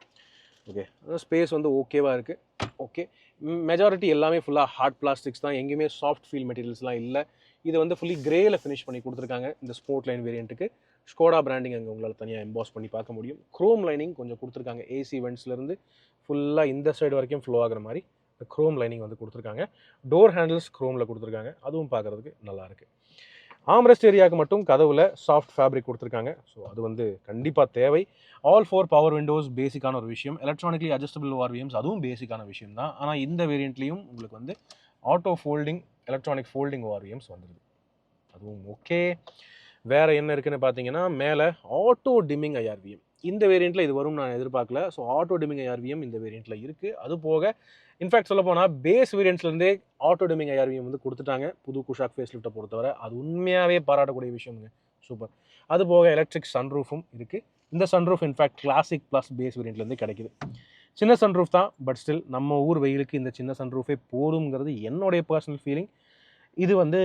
ஓகே, ஸ்பேஸ் வந்து ஓகேவாக இருக்குது. ஓகே, மெஜாரிட்டி எல்லாமே ஃபுல்லாக ஹார்ட் பிளாஸ்டிக்ஸ் தான், எங்கேயுமே சாஃப்ட் ஃபீல் மெட்டீரியல்ஸ்லாம் இல்லை. இது வந்து ஃபுல்லி கிரேயில் ஃபினிஷ் பண்ணி கொடுத்துருக்காங்க இந்த ஸ்போர்ட் லைன் வேரியண்ட்டுக்கு. ஸ்கோடா பிராண்டிங் அங்கே உங்களால் தனியாக எம்பாஸ் பண்ணி பார்க்க முடியும். க்ரோம் லைனிங் கொஞ்சம் கொடுத்துருக்காங்க, ஏசி வெண்ட்ஸ்லேருந்து ஃபுல்லாக இந்த சைடு வரைக்கும் ஃப்ளோ ஆகிற மாதிரி க்ரோம் லைனிங் வந்து கொடுத்துருக்காங்க. டோர் ஹேண்டில்ஸ் க்ரோமில் கொடுத்துருக்காங்க, அதுவும் பார்க்குறதுக்கு நல்லாயிருக்கு. ஆம்ரெஸ்ட் ஏரியாவுக்கு மட்டும் கதவில் சாஃப்ட் ஃபேப்ரிக் கொடுத்துருக்காங்க. ஸோ அது வந்து கண்டிப்பாக தேவை. ஆல் 4 பவர் விண்டோஸ் பேசிக்கான ஒரு விஷயம். எலக்ட்ரானிக்லி அட்ஜஸ்டபிள் ஆர்விஎம்ஸ் அதுவும் பேசிக்கான விஷயம் தான். ஆனால் இந்த வேரியண்ட்லேயும் உங்களுக்கு வந்து ஆட்டோ ஃபோல்டிங் எலக்ட்ரானிக் ஃபோல்டிங் ஆர்விஎம்ஸ் வந்துடுது, அதுவும் ஓகே. வேறு என்ன இருக்குதுன்னு பார்த்தீங்கன்னா மேலே ஆட்டோ டிம்மிங் ஐஆர்விஎம். இந்த வேரியண்ட்டில் இது வரும் நான் எதிர்பார்க்கல. ஸோ ஆட்டோ டிம்மிங் ஐஆர்விஎம் இந்த வேரியண்ட்டில் இருக்குது. அது போக இன்ஃபேக்ட் சொல்ல போனால் பேஸ் வேரியண்ட்ஸ்லேருந்தே ஆட்டோ டிம்மிங் ஐஆர்விஎம் வந்து கொடுத்துட்டாங்க புது குஷாக் ஃபேஸ் லிஃப்ட்டை பொறுத்தவரை. அது உண்மையாகவே பாராட்டக்கூடிய விஷயமுங்க, சூப்பர். அது போக எலக்ட்ரிக் சன்ரூஃபும் இருக்குது. இந்த sunroof in fact classic plus base வேரியண்ட்லேருந்து கிடைக்குது. சின்ன சன்ரூஃப் தான், பட் ஸ்டில் நம்ம ஊர் வெயிலுக்கு இந்த சின்ன சன்ரூஃபே போதுங்கிறது என்னுடைய பர்சனல் ஃபீலிங். இது வந்து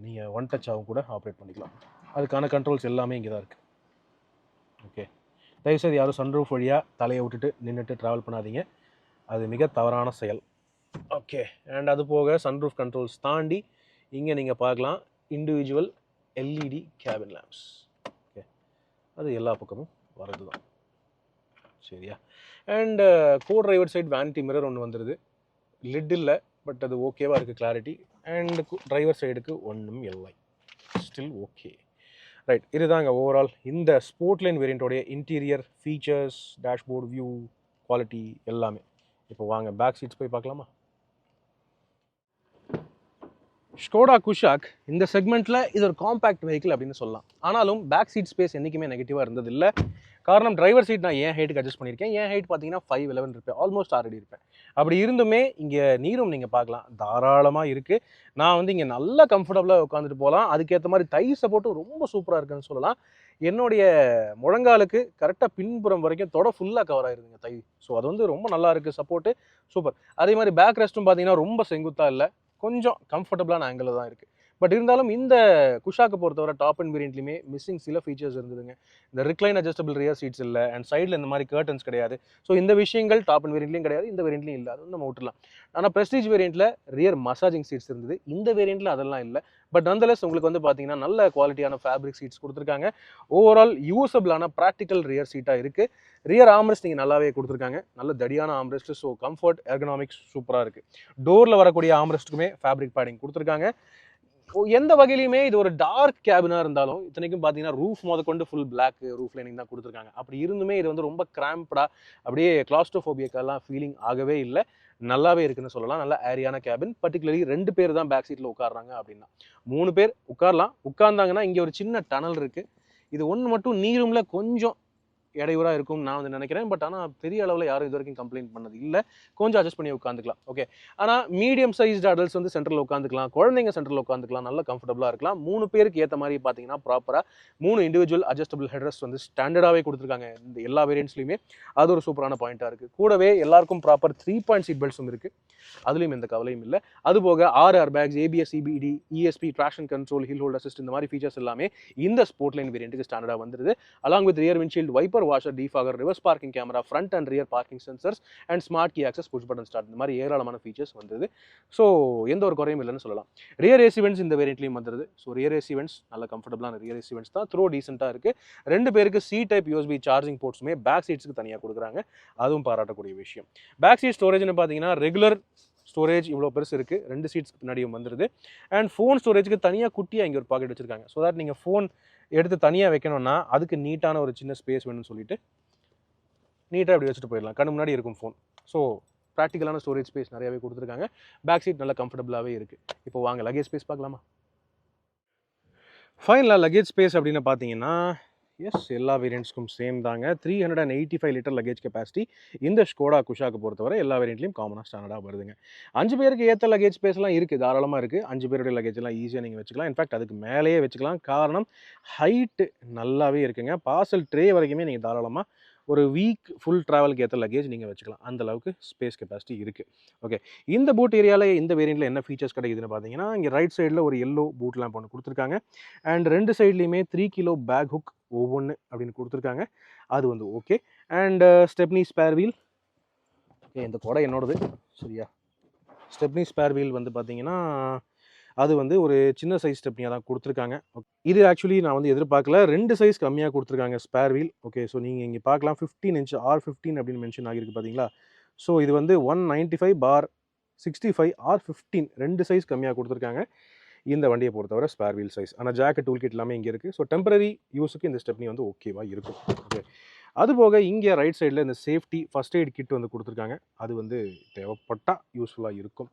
நீங்கள் ஒன் டச்சாகவும் கூட ஆப்ரேட் பண்ணிக்கலாம். அதுக்கான கண்ட்ரோல்ஸ் எல்லாமே இங்கே தான் இருக்குது. ஓகே, தயவுசெய்து யாரும் சன்ரூஃப் வழியாக தலையை விட்டுட்டு நின்றுட்டு ட்ராவல் பண்ணாதீங்க, அது மிக தவறான செயல். ஓகே, அண்ட் அது போக சன்ரூஃப் கண்ட்ரோல்ஸ் தாண்டி இங்கே நீங்கள் பார்க்கலாம் individual LED cabin lamps. Okay, அது எல்லா பக்கமும் வரது தான், சரியா. And co driver side vanity mirror ஒன்று வந்துடுது, லிட் இல்லை, பட் அது ஓகேவாக இருக்குது கிளாரிட்டி. அண்ட் டிரைவர் சைடுக்கு ஒன்றும் இல்லை, ஸ்டில் ஓகே. ரைட், இதுதாங்க ஓவரால் இந்த ஸ்போர்ட் லைன் வேரியண்ட்டோடைய interior features, dashboard view, quality எல்லாமே. இப்போ வாங்க பேக் சீட்ஸ் போய் பார்க்கலாமா. ஸ்கோடா குஷாக் இந்த செக்மெண்ட்டில் இது ஒரு காம்பேக்ட் வெஹிக்கிள் அப்படின்னு சொல்லலாம். ஆனாலும் பேக் சீட் ஸ்பேஸ் என்றைக்குமே நெகட்டிவாக இருந்ததில்லை. காரணம் டிரைவர் சீட் நான் என் ஹைட்டுக்கு அட்ஜஸ்ட் பண்ணியிருக்கேன். என் ஹைட் பார்த்தீங்கன்னா 5'11" இருப்பேன், ஆல்மோஸ்ட் ஆல்ரெடி இருப்பேன். அப்படி இருந்துமே இங்கே நீரும் நீங்கள் பார்க்கலாம் தாராளமாக இருக்குது. நான் வந்து இங்கே நல்லா கம்ஃபர்டபுளாக உட்காந்துட்டு போகலாம். அதுக்கேற்ற மாதிரி தை சப்போர்ட்டும் ரொம்ப சூப்பராக இருக்குன்னு சொல்லலாம். என்னுடைய முழங்காலுக்கு கரெக்டாக பின்புறம் வரைக்கும் தொட ஃபுல்லாக கவர் ஆயிருதுங்க தை. ஸோ அது வந்து ரொம்ப நல்லா இருக்குது, சப்போர்ட்டு சூப்பர். அதே மாதிரி பேக் ரெஸ்ட்டும் பார்த்தீங்கன்னா ரொம்ப செங்குத்தாக இல்லை, கொஞ்சம் கம்ஃபர்டபுளான ஆங்கிளில் தான் இருக்குது. பட் இருந்தாலும் இந்த குஷாக்கை பொறுத்தவரை டாப் அண்ட் வேரியண்ட்லையுமே மிஸ்ஸிங் சில ஃபீச்சர்ஸ் இருந்ததுங்க. இந்த ரிக்ளைன் அட்ஜஸ்டபிள் ரியர் சீட்ஸ் இல்லை, அண்ட் சைடில் இந்த மாதிரி கர்டன்ஸ் கிடையாது. ஸோ இந்த விஷயங்கள் டாப் அண்ட் வேரியண்ட்லையும் கிடையாது, இந்த வேரியண்ட்லையும் இல்லை, அது வந்து நம்ம விட்டுலாம். ஆனால் ப்ரெஸ்டீஜ் வேரியண்ட்டில் ரியர் மசாஜிங் சீட்ஸ் இருந்தது, இந்த வேரியண்ட்டில் அதெல்லாம் இல்லை. பட் நந்தலெஸ் உங்களுக்கு வந்து பார்த்தீங்கன்னா நல்ல குவாலிட்டியான ஃபேப்ரிக் சீட்ஸ் கொடுத்துருக்காங்க. ஓவரால் யூஸபிளான ப்ராக்டிக்கல் ரியர் சீட்டாக இருக்குது. ரியர் ஆம்ரெஸ்ட் நீங்கள் நல்லாவே கொடுத்துருக்காங்க, நல்ல தடியான ஆம்ரெஸ்ட். ஸோ கம்ஃபர்ட் எர்கனாமிக்ஸ் சூப்பராக இருக்குது. டோரில் வரக்கூடிய ஆம்ரெஸ்ட்டுக்குமே ஃபேப்ரிக் பேடிங் கொடுத்துருக்காங்க. எந்த வகையிலுமே இது ஒரு டார்க் கேபினாக இருந்தாலும், இத்தனைக்கும் பார்த்தீங்கன்னா ரூஃப் கொண்டு ஃபுல் பிளாக் ரூஃப் லைனிங் தான் கொடுத்துருக்காங்க. அப்படி இருந்துமே இது வந்து ரொம்ப கிராம்ப்டாக அப்படியே கிளாஸ்ட்ரோஃபோபியாக்கெல்லாம் ஃபீலிங் ஆகவே இல்லை, நல்லாவே இருக்குன்னு சொல்லலாம். நல்ல ஏரியான கேபின். பர்டிகுலர்லி 2 பேர் தான் பேக் சீட்டில் உட்காடுறாங்க அப்படின்னா, 3 பேர் உட்காரலாம். உட்கார்ந்தாங்கன்னா இங்கே ஒரு சின்ன டனல் இருக்குது. இது ஒன்று மட்டும் நீ ரூமில் கொஞ்சம் இடையூறாக இருக்கும் நான் வந்து நினைக்கிறேன். பட் ஆனால் பெரிய அளவில் யாரும் இது வரைக்கும் கம்ப்ளைண்ட் பண்ணது இல்லை, கொஞ்சம் அட்ஜஸ்ட் பண்ணி உட்காந்துக்கலாம். ஓகே, ஆனால் மீடியம் சைஸ்டு அடல்ட்ஸ் வந்து சென்டரில் உட்காந்துக்கலாம், குழந்தைங்க சென்டரில் உட்காந்துக்கலாம், நல்லா கம்ஃபர்டபுளாக இருக்கலாம். 3 பேருக்கு ஏற்ற மாதிரி பார்த்தீங்கன்னா ப்ராப்பராக 3 இண்டிவிஜுவல் அட்ஜஸ்டபிள் ஹெட்ரெஸ்ட் வந்து ஸ்டாண்டர்டாகவே கொடுத்துருக்காங்க இந்த எல்லா வேரியன்ட்ஸ்லையுமே. அது ஒரு சூப்பரான பாயிண்ட்டாக இருக்குது. கூடவே எல்லாருக்கும் ப்ராப்பர் 3 பாயிண்ட் சீட் பெல்ட்ஸும் இருக்குது, அதுலேயும் எந்த கவலையும் இல்லை. அதுபோக 6 airbags, ABS, CBD, ESP, traction control, hill hold assist, இந்த மாதிரி ஃபீச்சர்ஸ் எல்லாமே இந்த ஸ்போர்ட் லைன் வேரியண்ட்டுக்கு ஸ்டாண்டர்டாக வந்துருது. Along with rear windshield wiper, centre washer, defogger, reverse parking camera, front and rear parking sensors and smart key access, push button start, இந்த மாதிரி ஏராளமான ஃபீச்சர்ஸ் வந்தது. ஸோ எந்த ஒரு குறையும் இல்லைன்னு சொல்லலாம். ரியர் ஏசி வென்ட்ஸ் இந்த வேரியண்ட்லையும் வந்துருது. ஸோ ரியர் ஏசி வென்ட்ஸ் நல்ல கம்ஃபர்டபுளான ரியர் ஏசி வென்ட்ஸ் தான். த்ரோ டீசெண்டாக இருக்குது. 2 பேருக்கு சி டைப் யூஎஸ்பி சார்ஜிங் போர்ட்ஸுமே பேக் சீட்ஸுக்கு தனியாக கொடுக்குறாங்க. அதுவும் பாராட்டக்கூடிய விஷயம். பேக் சீட் ஸ்டோரேஜ்னு பார்த்தீங்கன்னா ரெகுலர் ஸ்டோரேஜ் இவ்வளோ பெருசு இருக்குது, 2 சீட்ஸ்க்கு பின்னாடியும் வந்துடுது. அண்ட் ஃபோன் ஸ்டோரேஜுக்கு தனியாக குட்டியாக இங்கே ஒரு பாக்கெட் வச்சுருக்காங்க. ஸோ தட் நீங்கள் ஃபோன் எடுத்து தனியாக வைக்கணும்னா அதுக்கு நீட்டான ஒரு சின்ன ஸ்பேஸ் வேணும்னு சொல்லிட்டு நீட்டாக இப்படி வச்சுட்டு போயிடலாம். கண்ணு முன்னாடி இருக்கும் ஃபோன். ஸோ ப்ராக்டிக்கலான ஸ்டோரேஜ் ஸ்பேஸ் நிறையாவே கொடுத்துருக்காங்க. பேக் சீட் நல்லா கம்ஃபர்டபுளாகவே இருக்குது. இப்போ வாங்க லக்கேஜ் ஸ்பேஸ் பார்க்கலாமா? ஃபைனலாக லக்கேஜ் ஸ்பேஸ் அப்படின்னு பார்த்தீங்கன்னா எஸ் எல்லா வேரியண்ட்ஸ்க்கும் சேம் தாங்க. 385 லிட்டர் லக்கேஜ் கெப்பாசிட்டி இந்த ஸ்கோடா குஷாக்கு பொறுத்தவரை எல்லா வேரியண்ட்லையும் காமனாக ஸ்டாண்டர்டாக வருதுங்க. 5 பேருக்கு ஏற்ற லக்கேஜ் ஸ்பேஸ்லாம் இருக்குது, தாராளமாக இருக்குது. 5 பேருடைய லக்கேஜ்லாம் ஈஸியாக நீங்கள் வச்சுக்கலாம். இன்ஃபேக்ட் அதுக்கு மேலேயே வச்சுக்கலாம். காரணம் ஹைட்டு நல்லாவே இருக்குங்க. பார்சல் ட்ரே வரைக்குமே நீங்கள் தாராளமாக ஒரு வீக் ஃபுல் ட்ராவலுக்கு ஏற்ற லக்கேஜ் நீங்கள் வச்சுக்கலாம். அந்த அளவுக்கு ஸ்பேஸ் கெப்பாசிட்டி இருக்குது. ஓகே, இந்த பூட் ஏரியாவில் இந்த வேரியண்ட்டில் என்ன ஃபீச்சர்ஸ் கிடைக்குதுன்னு பார்த்தீங்கன்னா, இங்கே ரைட் சைடில் ஒரு எல்லோ பூட் லேம்ப் ஒன்று கொடுத்துருக்காங்க. அண்ட் 2 சைட்லேயுமே 3 கிலோ பேக் ஹுக் ஒவ்வொன்று அப்படின்னு கொடுத்துருக்காங்க. அது வந்து okay. And stepney spare wheel. Okay, இந்த கொடை என்னோடது சரியா. ஸ்டெப்னி ஸ்பேர் வீல் வந்து பார்த்தீங்கன்னா அது வந்து ஒரு சின்ன சைஸ் ஸ்டெப்னியாக தான் கொடுத்துருக்காங்க. இது ஆக்சுவலி நான் வந்து எதிர்பார்க்கல. 2 சைஸ் கம்மியாக கொடுத்துருக்காங்க ஸ்பேர் வீல். ஓகே, ஸோ நீங்கள் இங்கே பார்க்கலாம் 15 இன்ச் R15 அப்படின்னு மென்ஷன் ஆகிருக்கு பார்த்தீங்களா. ஸோ இது வந்து 195/65 R15 2 சைஸ் கம்மியாக கொடுத்துருக்காங்க இந்த வண்டியை பொறுத்தவரை ஸ்பேர் வீல் சைஸ். ஆனால் ஜாக்கெட் டூல் கிட் எல்லாமே இங்கே இருக்குது. ஸோ டெம்பரரி யூஸுக்கு இந்த ஸ்டெப்னி வந்து ஓகேவாக இருக்கும். ஓகே, அதுபோக இங்கே ரைட் சைடில் இந்த சேஃப்டி ஃபஸ்ட் எய்ட் கிட் வந்து கொடுத்துருக்காங்க. அது வந்து தேவைப்பட்டால் யூஸ்ஃபுல்லாக இருக்கும்.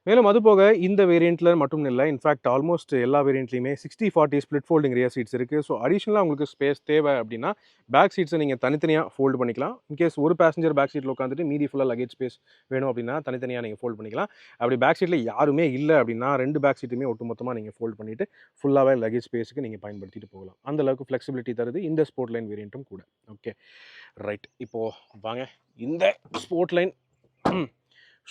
மேலும் அதுபோக இந்த வேரியண்ட்டில் மட்டும் இல்லை, இன்ஃபேக்ட் ஆல்மோஸ்ட் எல்லா வேரியண்ட்லையுமே 60/40 ஸ்ப்ளிட் ஃபோல்டிங் ரியர் சீட்ஸ் இருக்குது. ஸோ அடிஷ்னலாக உங்களுக்கு ஸ்பேஸ் தேவை அப்படின்னா பேக் சீட்ஸை நீங்கள் தனித்தனியாக ஃபோல்டு பண்ணிக்கலாம். இன்கேஸ் ஒரு பேசஞ்சர் பேக் சீட்டில் உட்காந்துட்டு மீதி ஃபுல்லாக லக்கேஜ் ஸ்பேஸ் வேணும் அப்படின்னா தனித்தனியாக நீங்கள் ஃபோல்டு பண்ணிக்கலாம். அப்படி பேக் சீட்டில் யாருமே இல்லை அப்படின்னா 2 பேக் சீட்டுமே ஒட்டுமொத்தமாக நீங்கள் ஃபோல்டு பண்ணிவிட்டு ஃபுல்லாகவே லக்கேஜ் ஸ்பேஸுக்கு நீங்கள் பயன்படுத்திட்டு போகலாம். அந்த அளவுக்கு ஃப்ளெக்சிபிலிட்டி தருது இந்த ஸ்போர்ட் லைன் வேரியண்ட்டும் கூட. ஓகே ரைட், இப்போது வாங்க இந்த ஸ்போர்ட் லைன்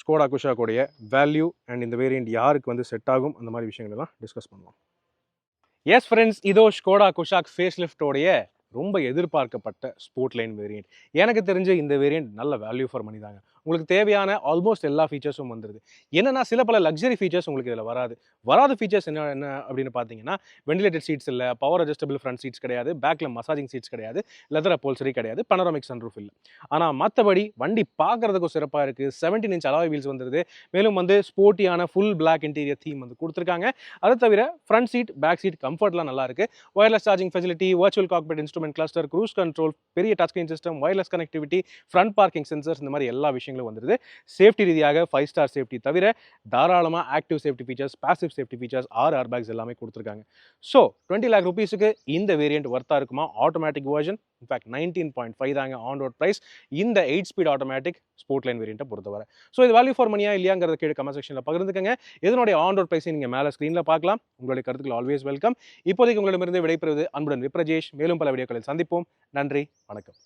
ஸ்கோடா குஷாக்கோடைய வேல்யூ அண்ட் இந்த வேரியண்ட் யாருக்கு வந்து செட் ஆகும் அந்த மாதிரி விஷயங்கள் எல்லாம் டிஸ்கஸ் பண்ணுவோம். எஸ் ஃப்ரெண்ட்ஸ், இதோ ஸ்கோடா குஷாக் ஃபேஸ் லிஃப்டோடைய ரொம்ப எதிர்பார்க்கப்பட்ட ஸ்போர்ட் லைன் வேரியண்ட். எனக்கு தெரிஞ்ச இந்த வேரியண்ட் நல்ல வேல்யூ ஃபார் மணி தாங்க. உங்களுக்கு தேவையான ஆல்மோஸ்ட் எல்லா ஃபீச்சர்ஸும் வந்துடுது. என்னென்னா சில பல லக்ஸரி ஃபீச்சர்ஸ் உங்களுக்கு இதில் வராத ஃபீச்சர்ஸ் என்ன அப்படின்னு பார்த்தீங்கன்னா, வெண்டிலேட்டட் சீட்ஸ் இல்லை, பவர் அட்ஜஸ்டபிள் ஃப்ரண்ட் சீட்ஸ் கிடையாது, பேக்கில் மசாஜிங் சீட்ஸ் கிடையாது, லெதர் அப்போல்சரி கிடையாது, பனோராமிக் சன்ரூஃப் இல்லை. ஆனால் மற்றபடி வண்டி பார்க்குறதுக்கும் சிறப்பாக இருக்குது. 17 இன்ச் அலாய் வீல்ஸ் வந்துடுது. மேலும் வந்து ஸ்போர்ட்டியான ஃபுல் பிளாக் இன்டீரியர் தீம் வந்து கொடுத்துருக்காங்க. அது தவிர ஃப்ரண்ட் சீட் பேக் சீட் கம்ஃபர்ட்லாம் நல்லா இருக்குது. Wireless charging facility, virtual cockpit instrument cluster, cruise control, பெரிய touch screen system, wireless connectivity, front parking sensors, இந்த மாதிரி எல்லா விஷயங்களும் வந்துருது. சேஃப்டி ரீதியாக 5 ஸ்டார் சேஃப்டி தவிர தாராளமாக active safety features, passive safety features, 6 airbags எல்லாமே கொடுத்துருக்காங்க. ஸோ 20 lakh rupeesக்கு இந்த வேரியண்ட் ஒர்த்தாக இருக்குமா? ஆட்டோமேட்டிக் வெர்ஷன் இன்ஃபேக்ட் 19.5 தாங்க ஆன் ரோட் ப்ரைஸ் இந்த 8 ஸ்பீட் ஆட்டோமேட்டிக் ஸ்போர்ட் லைன் வேரியண்ட்டை பொறுத்தவரை. ஸோ இது வேல்யூ ஃபார் மணியா இல்லையாங்கிறத கீழே கமெண்ட் செக்ஷனில் பகிர்ந்துக்கங்க. இதனுடைய ஆன் ரோட் ப்ரைஸை நீங்கள் மேலே ஸ்க்ரீனில் பார்க்கலாம். உங்களுடைய கருத்துக்கள் ஆல்வேஸ் வெல்கம். இப்போதைக்கு உங்களிடமிருந்து விடைபெறுவது அன்புடன் விப்ரஜேஷ். மேலும் பல வீடியோக்களில் சந்திப்போம். நன்றி, வணக்கம்.